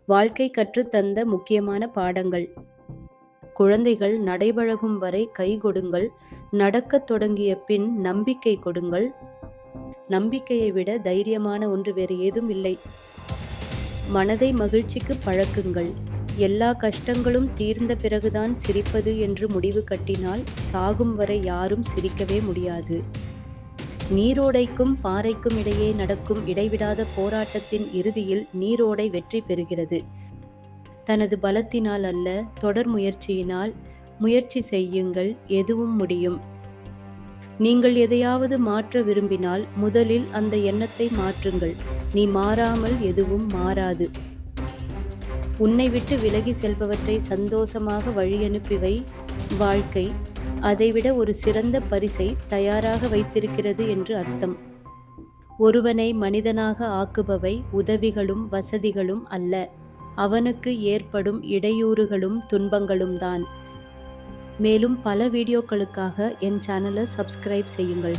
வாழ்க்கை கற்றுத்தந்த முக்கியமான பாடங்கள். குழந்தைகள் நடைபழகும் வரை கை கொடுங்கள். நடக்கத் தொடங்கிய பின் நம்பிக்கை கொடுங்கள். நம்பிக்கையை விட தைரியமான ஒன்று வேறு ஏதும் இல்லை. மனதை மகிழ்ச்சிக்கு பழக்குங்கள். எல்லா கஷ்டங்களும் தீர்ந்த பிறகுதான் சிரிப்பது என்று முடிவு கட்டினால் சாகும் வரை யாரும் சிரிக்கவே முடியாது. நீரோடைக்கும் பாறைக்கும் இடையே நடக்கும் இடைவிடாத போராட்டத்தின் இறுதியில் நீரோடை வெற்றி பெறுகிறது. தனது பலத்தினால் அல்ல, தொடர் முயற்சியினால். முயற்சி செய்யுங்கள், எதுவும் முடியும். நீங்கள் எதையாவது மாற்ற விரும்பினால் முதலில் அந்த எண்ணத்தை மாற்றுங்கள். நீ மாறாமல் எதுவும் மாறாது. உன்னை விட்டு விலகி செல்பவற்றை சந்தோஷமாக வழியனுப்பி வை. வாழ்க்கை அதைவிட ஒரு சிறந்த பரிசை தயாராக வைத்திருக்கிறது என்று அர்த்தம். ஒருவனை மனிதனாக ஆக்குபவை உதவிகளும் வசதிகளும் அல்ல, அவனுக்கு ஏற்படும் இடையூறுகளும் துன்பங்களும் தான். மேலும் பல வீடியோக்களுக்காக என் சேனலை சப்ஸ்கிரைப் செய்யுங்கள்.